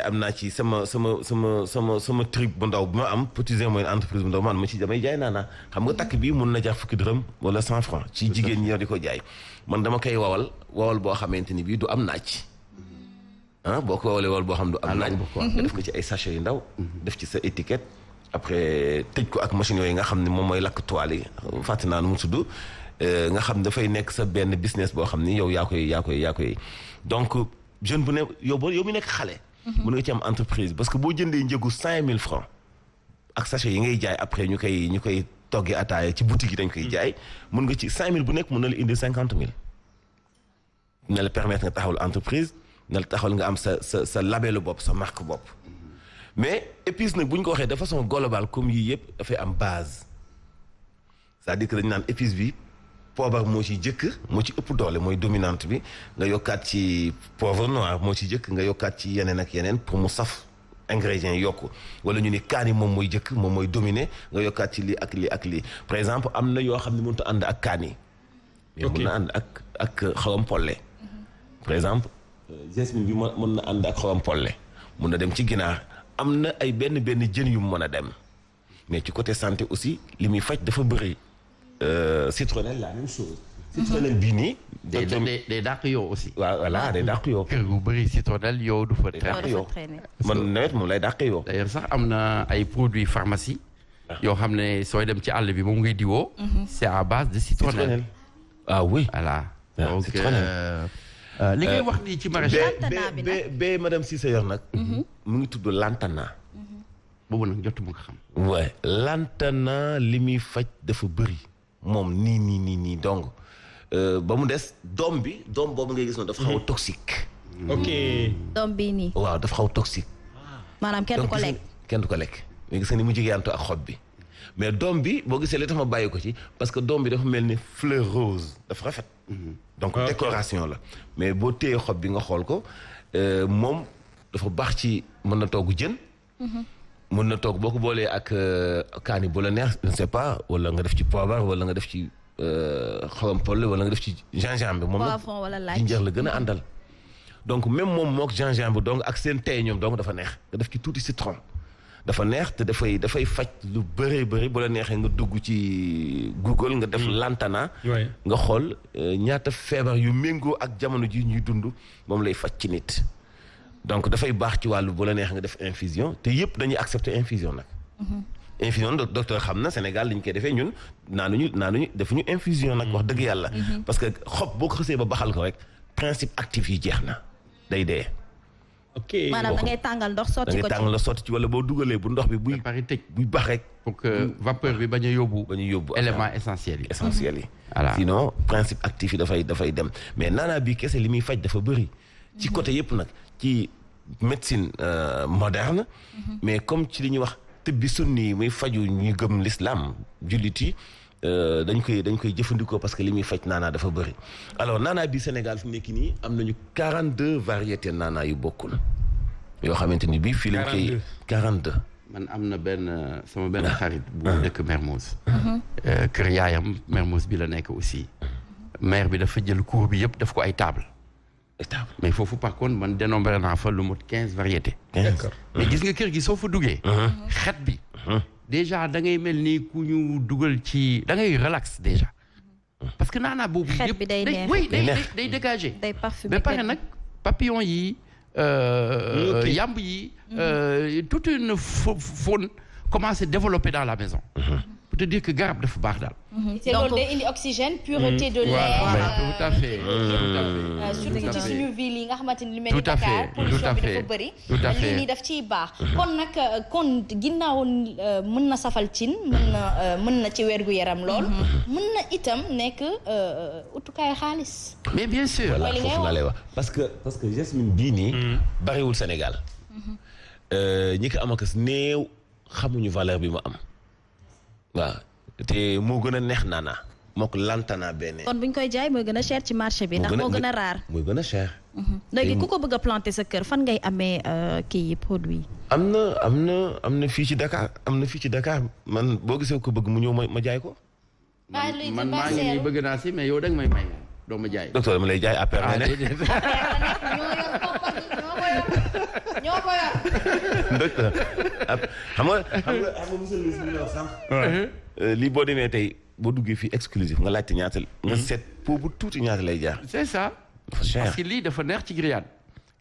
Speaker 5: am naa ci sama truc bu ndaw bi ma am petite et moyenne entreprise bu ndaw man ma ci damay jaay naanaa xam nga takk bii mun na jar 10 dërëm wala 100 francs ci jigéen ñi di ko jaay man dama koy wawal boo xamante ni bii du am naaj. boo ko wawalee wawal boo xam du am naaj. nga def ko ci ay sachet yu ndaw. def ci sa étiquette. après tëj ko ak machine yooyu nga xam ne moom mooy lakk toile yi fàtte naa nu mu tudd nga xam dafay nekk sa benn business boo xam ni yow yaa koy donc jeune bu ne yow mi nekk xale. mën nga ci am entreprise parce que boo jëndee njëgu 5000 francs ak sachet yi ngay jaay après ñu koy toggee ataaya ci boutique yi dañ koy jaay mën nga ci 5000 bu nekk mën na la indi 50000. na la permettre nga taxawal entreprise na la taxawal nga am sa labelu bopp sa marque bopp. mais épice nag bu ñu ko waxee de façon globale comme yii yëpp dafay am base c'est-à-dire que dañu naan épice bi poobar moo ci moo ci ëpp doole mooy dominante bi nga yokkaat ci poivre noir moo ci jëkk nga yokkaat ci yeneen ak yeneen pour mu saf ingrédients yokku wala ñu ni kaani moom mooy jëkk moom mooy dominer nga yokkaat ci lii ak lii ak lii par exemple am na yoo xam ne mënut a ànd ak kaani. mais mën na ànd ak xawam polle. par exemple jasmine bi mën na ànd ak xawam polle mun na dem ci ginaar. am na ay benn jën yu mu mën a dem mais ci côté santé aussi li muy faj dafa bëri citronnelle la même chose. citronnelle bii nii.
Speaker 2: day dàq yow aussi.
Speaker 5: waaw voilà day dàq yow.
Speaker 2: kër gu bëri citronnelle yow du fa
Speaker 4: traîner.
Speaker 5: man nawet moom lay dàq yow.
Speaker 2: d'ailleurs sax am na ay produits pharmacie. yoo xam ne sooy dem ci àll bi moom ngay diwoo. c'est à base de citronnelle.
Speaker 5: ah oui.
Speaker 2: voilà donc li ngay wax nii ci maraîchage.
Speaker 5: ba madame Cissé yor nag. mu ngi tudd lantana.
Speaker 2: boobu nag jotu mu nga xam.
Speaker 5: waaw lantana li muy faj dafa bëri moom nii donc ba mu des doom boobu ngay gis noonu dafa xaw a toxique.
Speaker 3: ok.
Speaker 4: doom bii nii.
Speaker 5: waaw dafa xaw a toxique.
Speaker 4: maanaam kenn du ko lekk.
Speaker 5: mais gis nga ni mu jigéentu ak xob bi mais doom bi boo gisee li tax ma bàyyi ko ci parce que doom bi dafa mel ni fleur rose dafa rafet. donc décoration la mais boo téyee xob bi nga xool ko moom dafa baax ci mën na togg jën. mën na togg boo ko boolee ak kaani bu la neex je ne sais pas wala nga def ci poobar wala nga def ci xawam polle wala nga def ci gingembre moom la jinjeer la gën a àndal. donc même moom mook gingembre donc ak seen tey ñoom donc dafa neex nga def ci tuuti citron dafa neex te dafay faj lu bëree bëri bu la neexee nga dugg ci Google nga def lantana. nga xool ñaata feebar yu méngoo ak jamono ji ñuy dund moom lay faj ci nit. donc dafay baax ci wàllu bu la neex nga def infusion te yëpp dañuy accepter infusion nag. infusion docteur xam na Sénégal li ñu koy defee ñun naanuñu defuñu infusion nag wax dëgg yàlla. parce que xob boo ko xësee ba baxal ko rek principe actif yi jeex na day dee.
Speaker 4: ok maanaam da ngay tàngal ndox sotti ko ci
Speaker 5: da ngay tàngal ndox sotti ci wala boo dugalee bu ndox bi buy bax rek.
Speaker 2: pour que vapeur bi bañ a yóbbu. élément essentiel yi. voilà
Speaker 5: sinon principe actif yi dafay dem mais naanaa bi kese li muy faj dafa bëri. ci côté yëpp nag ci médecine moderne. mais comme ci li ñuy wax tibbi sunni yi muy faju ñuy gëm l'islam jullit yi dañ koy jëfandikoo parce que li muy faj naanaa dafa bëri. alors naanaa bi Sénégal fi mu nekk nii am nañu 42 variétés naanaa yu bokkul yoo xamante ni bii fii lañ koy 42.
Speaker 2: man am na sama benn xarit bu dëkk Mermoz. kër yaayam Mermoz bi la nekk aussi. maire bi dafa jël cour bi yëpp daf ko ay table mais foofu par contre man dénombré naa fa lu mot 15 variétés.
Speaker 5: d'accord
Speaker 2: mais gis nga kër gi soo fa duggee. xet bi. déjà da ngay mel ni ku ñu dugal ci da ngay relax déjà. parce que naanaa boobu
Speaker 4: xet bi day neex
Speaker 2: day dégager.
Speaker 4: day parfumé
Speaker 2: ba pare nag papillon yi. yamb yi. toute une faune commence à développer dans la maison. pour te dire que garab dafa baax daal.
Speaker 1: te loolu day indi oxygène pureté de l'air.
Speaker 2: tout à fait.
Speaker 1: surtout ci suñu ville yi nga xamante ni lu mel ni Dakar pollution bi dafa bëri. lii nii daf ciy baax. kon nag ginnaaw mën na safal cin mën na ci wérgu yaram lool. mën na itam nekk utukaayu xaalis.
Speaker 2: mais bien sûr.
Speaker 5: voilà foofu laa lay wax parce que jasmine bii nii. bariwul Sénégal. ñi ko am ak néew xamuñu valeur bi mu am. waaw te moo gën a neex naana moo ko lantana benn.
Speaker 4: kon bu ñu koy jaay mooy gën a cher ci marché bi ndax moo gën a raar.
Speaker 5: mooy gën a cher.
Speaker 4: léegi ku ko bëgg a planter sa kër fan ngay amee kii yi produit.
Speaker 5: am na fii ci Dakar man boo gisee ko bëgg mu ñëw ma jaay ko.
Speaker 2: man maa ngi nii bëgg naa si mais yow danga may may doo ma jaay.
Speaker 5: docteur ma lay jaay affaire bi ne.
Speaker 1: ñoo ko yor.
Speaker 5: docteur xam nga monsieur le ministre sànq. lii boo demee tey boo duggee fii exclusif nga laajte ñaata nga seet pour bu tuuti ñaata lay jaar.
Speaker 2: c'est ça.
Speaker 5: dafa cher
Speaker 2: parce que lii dafa neex ci grillade.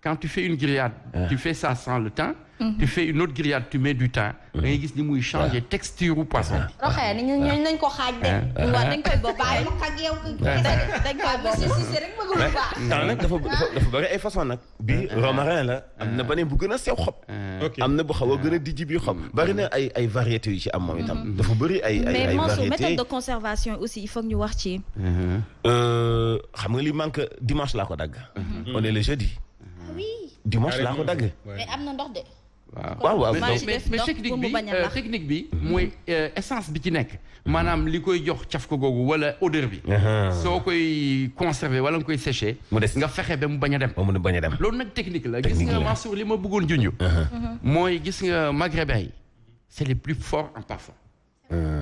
Speaker 2: quand tu fais une grillade. tu fais ça sans le thym. tu fais une autre grillade tu mets du thym. da ngay gis ni muy changer texture u poisson.
Speaker 1: roxee ni ñu nañ ko xaaj de. waaw dañ koy bokk bàyyi ma ak yow. dañ koy bokk si rek bëgg lu baax.
Speaker 5: temps nag dafa bëri ay façon nag. bii romarin la am na beneen bu gën a sew xob. am na bu xaw a gën a dijji bi xob. bari na ay variétés yu ci am moom itam. dafa bëri ay
Speaker 4: mais
Speaker 5: variétés
Speaker 4: méthode de conservation aussi il faut que ñu wax ci.
Speaker 5: xam nga li manque dimanche laa ko dagg. on est le jeudi.
Speaker 1: oui.
Speaker 5: dimanche laa ko dagg.
Speaker 1: mais am na ndox de.
Speaker 5: waaw
Speaker 2: mais technique bi mooy essence bi ci nekk maanaam li koy jox caf ko googu wala odeur bi soo koy conserver wala nga koy sécher
Speaker 5: mu des
Speaker 2: nga fexe ba mu bañ a dem loolu nag technique la gis nga Mansour li ma bëggoon junj mooy gis nga maghrébins yi c'est les plus forts en parfum.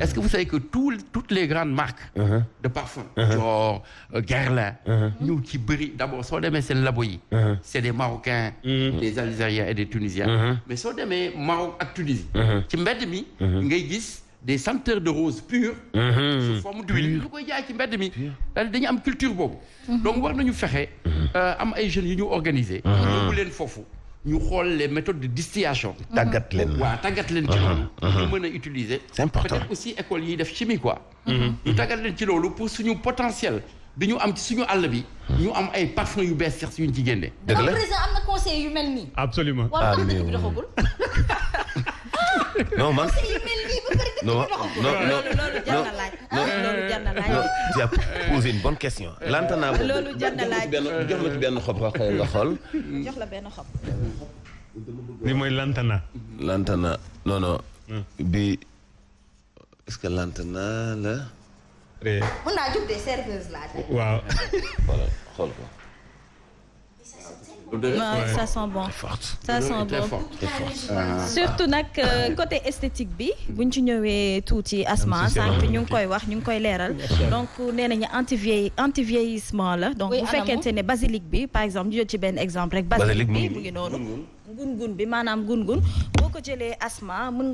Speaker 2: Est-ce que vous savez que toutes les grandes marques de parfum, genre Guerlain, ñu ci bëri d'abord soo demee seen labo yi c'est des Marocains, des Algériens et des Tunisiens. Mais soo demee Maroc ak Tunisie ci mbedd mi ngay gis des senteurs de rose pures sous forme d'huile lu koy jaay ci mbedd mi dañu am culture boobu. Donc war nañu fexe am ay jeunes yu ñu organiser yóbbu leen foofu ñu xool les méthodes de distillation.
Speaker 5: tàggat leen
Speaker 2: ci loolu. ñu mën a utiliser.
Speaker 5: c'est important
Speaker 2: peut-être aussi école yi def chimie quoi. ñu tàggat leen ci loolu pour suñu potentiel bi ñu am ci suñu àll bi. ñu am ay parfum yu bees sax suñu ci génne.
Speaker 5: dëgg la
Speaker 1: président am na conseil yu mel nii.
Speaker 3: absolument.
Speaker 1: waaw tax dëkk bi doxagul.
Speaker 5: non man.
Speaker 1: conseil yu mel nii ba pare dëkk bi doxagul.
Speaker 4: loolu jar na laaj. loolu jar na laaj.
Speaker 5: tu as posé une bonne question. lantana boobu
Speaker 4: loolu jar na laaj
Speaker 5: jox ma ci benn xob nga xool.
Speaker 4: jox la benn xob.
Speaker 3: li mooy lantana.
Speaker 5: lantana non bi est-ce que lantana la.
Speaker 1: mun naa jug de serveuse laa tey.
Speaker 3: waaw.
Speaker 5: voilà xool ko.
Speaker 4: ça sent bon. ça sent bon. surtout nag côté esthétique bi buñ ci ñëwee tuuti Asma sànq ñu ngi koy wax ñu ngi koy leeral donc nee nañu anti vieillissement la donc bu fekkente ne basilic bi par exemple ñu jël ci benn exemple rek basilic bi mu ngi noonu gun-gun bi maanaam gun-gun boo ko jëlee Asma mën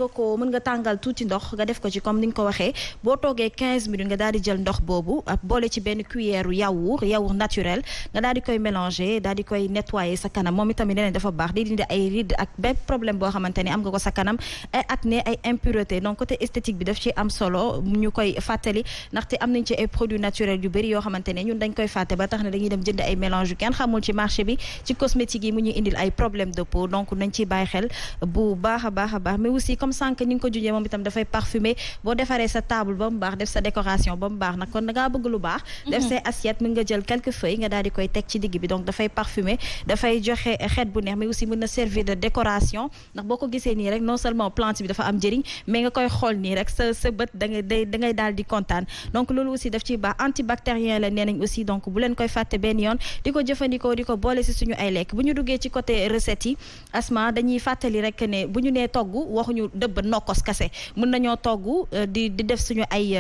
Speaker 4: nga tàngal tuuti ndox nga def ko ci comme ni nga ko waxee boo toogee 15 minutes nga daal di jël ndox boobu ak boole ci benn cuillère yaourt naturel nga daal di koy mélanger daal di koy nettoyer sa kanam moom itamit nee nañ dafa baax di dindi ay rides ak bépp problème boo xamante ni am nga ko sa kanam ay acné ay impureté donc côté esthétique bi daf ci am solo ñu koy fàttali ndaxte am nañ ci ay produits naturels yu bëri yoo xamante ne ñun dañ koy fàtte ba tax ne dañuy dem jënd ay mélange yu kenn xamul ci marché bi ci cosmétique yi mu ñuy indil ay problème de peau donc nañ ciy bàyyi xel bu baax a baax mais aussi comme sànq ni nga ko junjee moom itam dafay parfumer boo defaree sa table ba mu baax def sa décoration ba mu baax nag kon da ngaa bëgg lu baax def say assiette mën nga jël quelques feuilles nga daal di koy teg ci digg bi donc dafay parfumer dafay joxe xeet bu neex mais aussi mën na servir de décoration ndax boo ko gisee nii rek non seulement plante bi dafa am njëriñ mais nga koy xool nii rek sa bët da ngay daal di kontaan donc loolu aussi daf ciy baax antibactérien la nee nañ aussi donc bu leen koy fàtte benn yoon di ko jëfandikoo di ko boole si suñu ay lekk bu ñu duggee ci côté recettes yi Asma dañuy fàttali rek ne bu ñu nee togg waxuñu dëbb nokkos kase mën nañoo togg di def suñu ay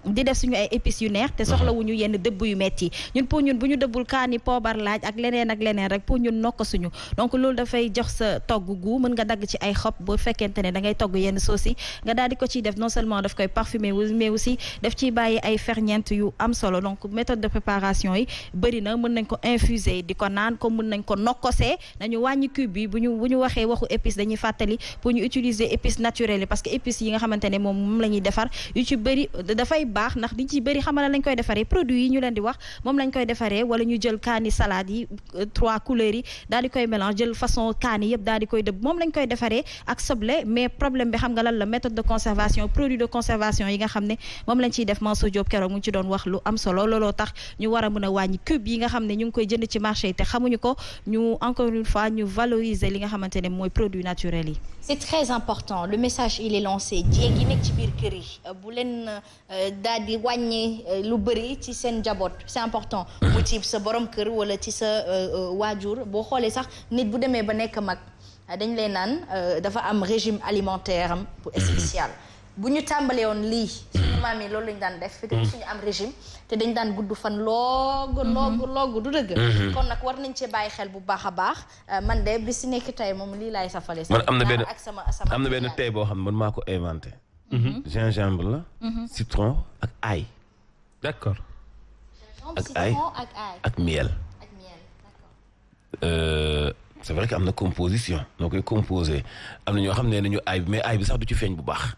Speaker 4: di def suñu ay épices yu neex te soxlawuñu yenn dëbb yu metti ñun pour ñun bu ñu dëbbul kaani poobar laaj ak leneen rek pour ñun nokk suñu donc loolu dafay jox sa togg gu mën nga dagg ci ay xob bu fekkente ne da ngay togg yenn sauce yi nga daal di ko ciy def non seulement daf koy parfumer mais aussi daf ciy bàyyi ay ferñeent yu am solo donc méthode de préparation yi bëri na mën nañ ko infuser di ko naan comme mën nañ ko nokkosee nañu wàññi cube bi bu ñu waxee waxu épices dañuy fàttali pour ñu utiliser épices naturelles yi parce que épices yi nga xamante ne moom la ñuy defar yu ci bëri dafay baax ndax di ci bëri xamal lañ koy defaree produits yi ñu leen di wax moom lañ koy defaree wala ñu jël kaani salade yi 3 couleurs yi daal di koy mélange jël façon kaani yëpp daal di koy dëbb moom lañ koy defaree ak soble mais problème bi xam nga lan la méthode de conservation produit de conservation yi nga xam ne moom lañ ciy def Mansour Diop keroog mu ngi ci doon wax lu am solo looloo tax ñu war a mën a wàññi cube yi nga xam ne ñu ngi koy jënd ci marché yi te xamuñu ko ñu encore une fois ñu valoriser li nga xamante ne mooy produits naturels yi.
Speaker 1: c'est très important le message il est lancé jéeg yi nekk ci biir kër yi bu leen daal di wàññi lu bëri ci seen njaboot c'est important mu ci sa borom kër wala ci sa waajur boo xoolee sax nit bu demee ba nekk mag dañ leen naan dafa am régime alimentaire am spécial bu ñu tàmbalee woon lii suñu maam yi loolu lañu daan def fekk suñu am régime te dañ daan gudd fan loogu du dëgg kon nag war nañ cee bàyyi xel bu baax a baax man de bi si nekk tey moom lii laay safale
Speaker 5: man am na benn tey boo xam ne man maa ko inventé gingembre la citron ak ail
Speaker 3: d'accord
Speaker 5: ak ail ak miel c'est vrai que am na composition noo koy composé am na ñoo xam ne nañu ail bi mais ail bi sax du ci feeñ bu baax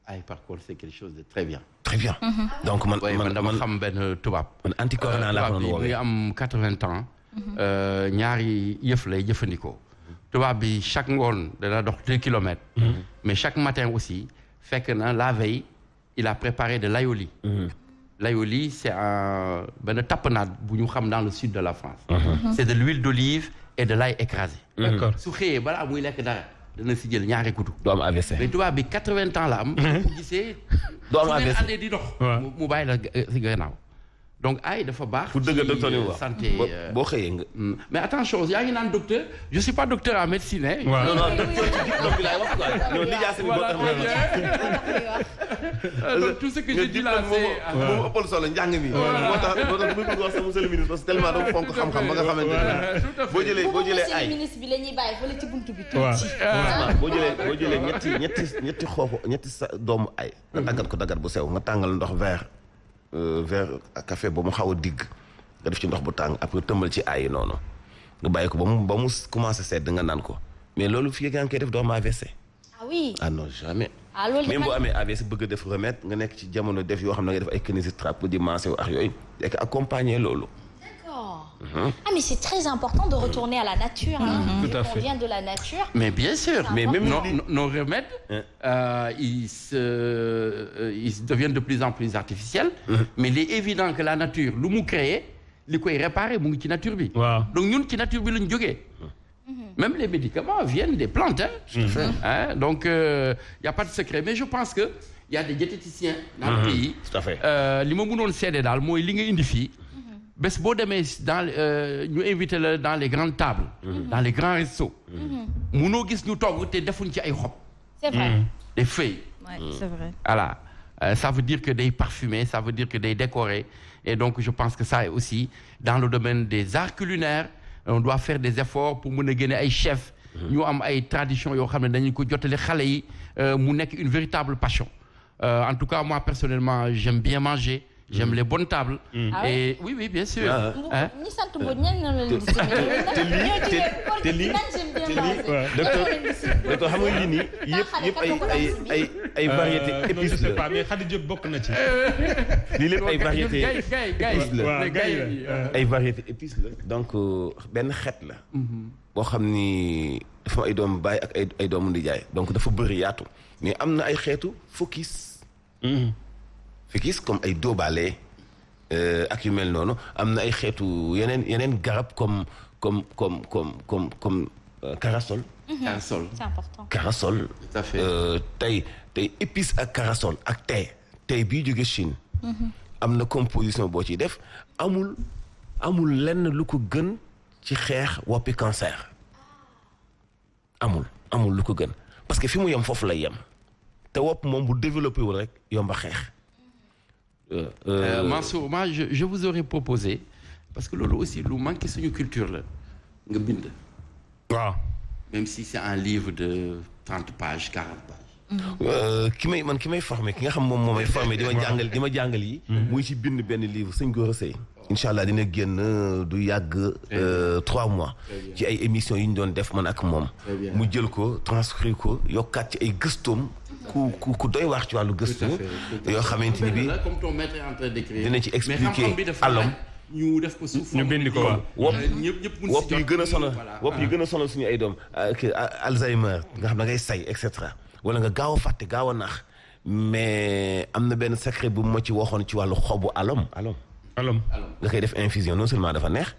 Speaker 2: ail par contre c'est quelque chose de très bien.
Speaker 5: Très bien. Donc man
Speaker 2: dama xam benn tubaab.
Speaker 5: man anticorona laa ko doon woowee
Speaker 2: tubaab bi am 80 ans. ñaari yëf lay jëfandikoo. tubaab bi chaque ngoon dana dox 2 kilomètres. mais chaque matin aussi fekk na la veille il a préparé de l'aioli. L'aioli c'est benn tapenade bu ñu xam dans le sud de la France. C'est de l'huile d'olive et de l'ail écrasé.
Speaker 3: D'accord
Speaker 2: su xëyee balaa muy lekk dara. dana si jël ñaari kutu.
Speaker 5: doo am AVC.
Speaker 2: mais tubaab bi 80 ans la am. bu gisee.
Speaker 5: doo am AVC
Speaker 2: su ngeen di dox. mu bàyyi la si gannaaw. donc ay dafa baax.
Speaker 5: pour dëgg docteur yi wax
Speaker 2: santé
Speaker 5: boo xëyee nga.
Speaker 2: mais attention yaa ngi naan docteur je suis pas docteur en médecine hein.
Speaker 3: waaw
Speaker 5: non non docteur ci diplôme bi laay wax quoi. non lijaasa bi boo tax
Speaker 2: donc tout ce que je dis là c'est.
Speaker 5: moom ëppal solo njàng mi. moo tax bu bëgg wax sa monsieur le ministre parce que tellement dama fonk xam-xam ba nga xamante ne boo jëlee ay
Speaker 1: ministre bi la ñuy bàyyi fële ci buntu bi
Speaker 5: boo jëlee ñetti xooxu ñetti sa doomu ay nga daggat bu sew nga tàngal ndox verre café ba mu xaw a digg nga def ci ndox bu tàng après tëmbal ci ay noonu nga bàyyi ko ba mu commencé sedd nga naan ko mais loolu fii yaa ngi koy def doo am AVC.
Speaker 1: ah oui
Speaker 5: ah non jamais.
Speaker 1: loolu
Speaker 5: même boo amee AVC bëgg a def remède nga nekk ci jamono def yoo xam ne nga def ay kinésithérapie pour di massé ak yooyu ak accompagner loolu.
Speaker 1: D'accord. Ah mais c'est très important de retourner à la nature.
Speaker 3: Tout à fait.
Speaker 1: On vient de la nature.
Speaker 2: Mais bien sûr.
Speaker 5: Mais même
Speaker 2: nos remèdes, ils deviennent de plus en plus artificiels. Mais il est évident que la nature, lu mu créé, li koy réparer mu ngi ci nature bi.
Speaker 3: waaw
Speaker 2: donc ñun ci nature bi lañ jógee. Même les médicaments viennent des plantes. Donc y a pas de secret mais je pense que y a des diététiciens dans le pays.
Speaker 5: Tout à fait.
Speaker 2: li ma mënoon seede daal mooy li nga indi fii. bés boo demee dans ñu invité la dans les grandes tables. dans les grands restos. munoo gis ñu togg te defuñ ci ay xob.
Speaker 1: C'est vrai.
Speaker 2: des feuilles.
Speaker 4: Ouais, c'est vrai.
Speaker 2: Voilà. Ça veut dire que day parfumé, ça veut dire que day décoré. Et donc je pense que ça est aussi dans le domaine des arts culinaires. On doit faire des efforts pour mën a génne ay chefs. ñu am ay traditions yoo xam ne dañu ko jotale xale yi mu nekk une véritable passion. En tout cas moi personnellement j'aime bien manger. J'aime les bonnes tables. Et oui bien sûr.
Speaker 1: ñi sant Mbodj ñan la leen
Speaker 5: te lii docteur xam nga lii nii yëpp ay variété épices
Speaker 3: je sais
Speaker 5: la.
Speaker 3: pas mais Khady Diop bokk na ci.
Speaker 5: lii lépp ay variété épices la.
Speaker 3: waaw gay la
Speaker 5: ay variété épices la. donc benn xeet la. boo xam ni dafa am ay doomu baay ak ay doomu ndijaay donc dafa bëri yaatu mais am na ay xeetu focus. focus comme ay dóobaale ak yu mel noonu am na ay xeetu yeneen garab comme corossol.
Speaker 2: Corossol.
Speaker 1: C'est important.
Speaker 5: Corossol.
Speaker 2: Tout à fait.
Speaker 5: tey épice ak corossol ak tey bii jóge Chine. am na composition boo ciy def amul lenn lu ko gën ci xeex woppi cancer. amul lu ko gën parce que fi mu yem foofu lay yem te wopp moom bu développé wul rek yomba xeex
Speaker 2: Mansour, moi je vous aurais proposé parce que loolu aussi lu manqué suñu culture la nga bind.
Speaker 3: waaw.
Speaker 2: même si c'est un livre de 30 pages 40 pages.
Speaker 5: ki may formé ki nga xam moom moo may formé di ma jàngal yi. muy ci bind benn livre sëñ Gora Seye. incha allah dina génn du yàgg 3 mois. ci ay émissions yi ñu doon def man ak moom. mu jël ko transcrire ko yokkaat ci ay gëstoom. ku doy waar ci wàllu gëstu. yoo xamante ni bi dina ci expliquer alom.
Speaker 2: ñu def ko suuf
Speaker 3: ñu bind ko
Speaker 5: wopp yu gën a sonal wopp yu gën a sonal suñu ay doom Alzheimer nga xam ne ngay say et cetera wala nga gaaw a fàtte gaaw a naax mais am na benn secret bu ma ci waxoon ci wàllu xobu alom nga koy def infusion non seulement dafa neex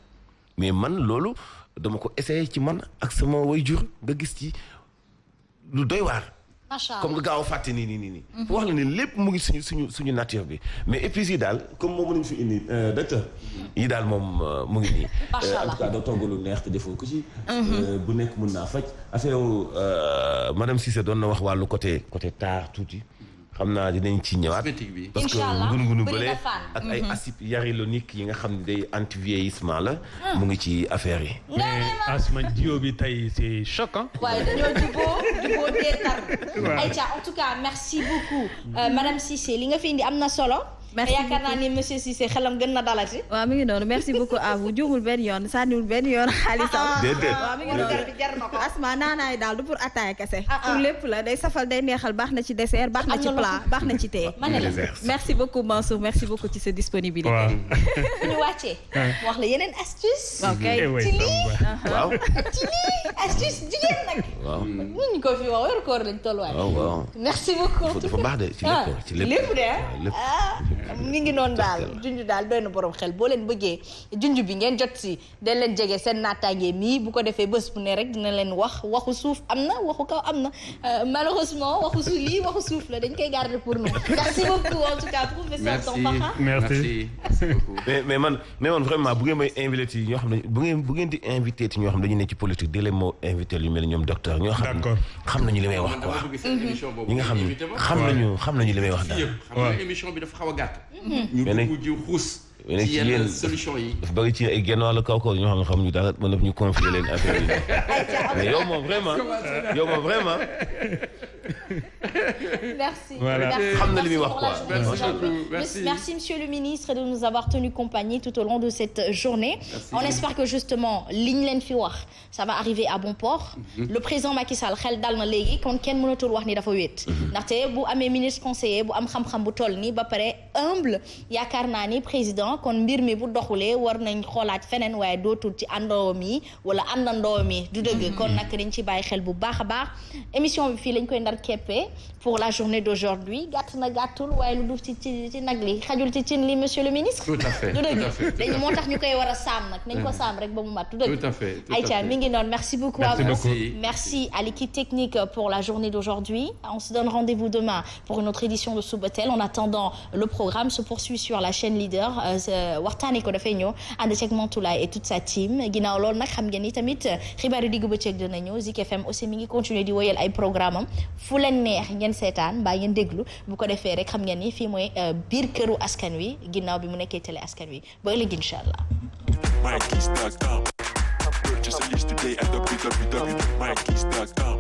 Speaker 5: mais man loolu dama ko essayé ci man ak sama waajur nga gis ci lu doy waar. comme nga gaaw a fàtte nii. wax la ni lépp mu ngi suñu nature bi mais épices yi daal comme moom mënuñ fi indi docteur yi daal moom mu ngi nii.
Speaker 6: en tout cas doo togg lu neex te defoo ko ci. bu nekk mën naa faj affaire
Speaker 5: madame Cissé doon na wax wàllu côté taar tuuti. xam naa dinañ ci ñëwaat parce que ngunu bële ak ay acide hyaluronique yi nga xam ne day anti vieillissement la. mu ngi ci affaire yi.
Speaker 3: mais Asma Dio bi tey c'est choquant.
Speaker 1: waaye dañoo jubóo dee tar. Aïcha en tout cas merci beaucoup madame Cissé li nga fi indi am na solo. merci beaucoup yaakaar naa ni monsieur Cissé xelam gën na dalati.
Speaker 4: waaw mi ngi noonu merci beaucoup à vous juumul benn yoon sànniwul benn yoon xaalisam.
Speaker 5: déedéet
Speaker 4: waaw mi ngi noonu
Speaker 1: jar na ko.
Speaker 4: Asma naanaay daal du pour ataaya kese. pour lépp la day safal day neexal baax na ci dessert baax na ci plat baax na ci thé. merci beaucoup Mansour merci beaucoup ci sa disponibilité.
Speaker 3: waaw
Speaker 1: bu ñu wàccee. wax la yeneen astuce.
Speaker 4: ok
Speaker 1: ci lii.
Speaker 5: waaw
Speaker 1: ci lii astuce jigéen nag.
Speaker 5: waaw
Speaker 1: ñu ko fi wax weeru koor lañ tolluwaay.
Speaker 5: waaw
Speaker 1: merci beaucoup.
Speaker 5: dafa baax de ci lépp
Speaker 1: lépp de
Speaker 5: lépp.
Speaker 1: mi ngi noonu daal junj daal doy na borom xel boo leen bëggee junj bi ngeen jot si dañ leen jege seen naataange mii bu ko defee bés bu ne rek dina leen waxu suuf am na waxu kaw am na malheureusement waxu su lii waxu suuf la dañ koy garder pour nous. merci beaucoup en tout cas professeur Tombakha.
Speaker 3: merci
Speaker 2: beaucoup.
Speaker 5: mais man vraiment bu ngeen may invité ci ñoo xam ne bu ngeen di invité ci ñoo xam ne dañu ne ci politique di leen moo invité lu mel ni ñoom docteur ñoo xam nañu li may wax quoi. ñi nga xam ne xam nañu li may wax daal.
Speaker 2: xam nga émission bi dafa xaw a gàtt. ñu dugg ji xuus. ci yenn solution yi
Speaker 5: dafa bëri ci ay genn wàllu kaw ñoo xam ñu dara mën na ñu confier leen affaire yi mais yow moom vraiment.
Speaker 1: Merci.
Speaker 3: Voilà.
Speaker 1: Merci monsieur le ministre de nous avoir tenu compagnie tout au long de cette journée. On espère que justement liñ leen fi wax ça va arriver à bon port. Le président Macky Sall xel dal na léegi kon kenn mënatul wax ni dafa wéet. ndaxte bu amee ministre conseiller bu am xam-xam bu toll nii ba pare humble yaakaar naa ni président kon mbir mi bu doxulee war nañ xoolaat feneen waaye dootul ci àndoom yi wala àndandoom yi du dëgg kon nag dañ ci bàyyi xel bu baax a baax émission bi fii lañ koy ndar keppe pour la journée d'aujourd'hui gàtt na gàttul waaye lu dul ci nag li xajul ci cin li monsieur le ministre.
Speaker 2: tout à fait
Speaker 1: du dëgg dañ moo tax ñu koy war a saam nag nañ ko saam rek ba mu mat du dëgg.
Speaker 2: tout à fait
Speaker 1: Aïcha mi ngi noonu merci beaucoup à vous. Merci à l'équipe technique pour la journée d'aujourd'hui. On se donne rendez-vous demain pour une autre édition de Subatel. En attendant, le programme se poursuit sur la chaîne leader waxtaanee ko dafay ñëw ànd ceeg Mantoulaye et toute sa team ginnaaw loolu nag xam ngeen ni tamit xibaar yu diggu bëccëg dina ñëw Zik FM aussi mi ngi continuer di woyal ay programme am fu leen neex ngeen seetaan mbaa ngeen déglu bu ko defee rek xam ngeen ni fii mooy biir këru askan wi ginnaaw bi mu nekkee télé askan wi ba ëllëg incha allah.
Speaker 7: Just a list today at www.mykeys.com.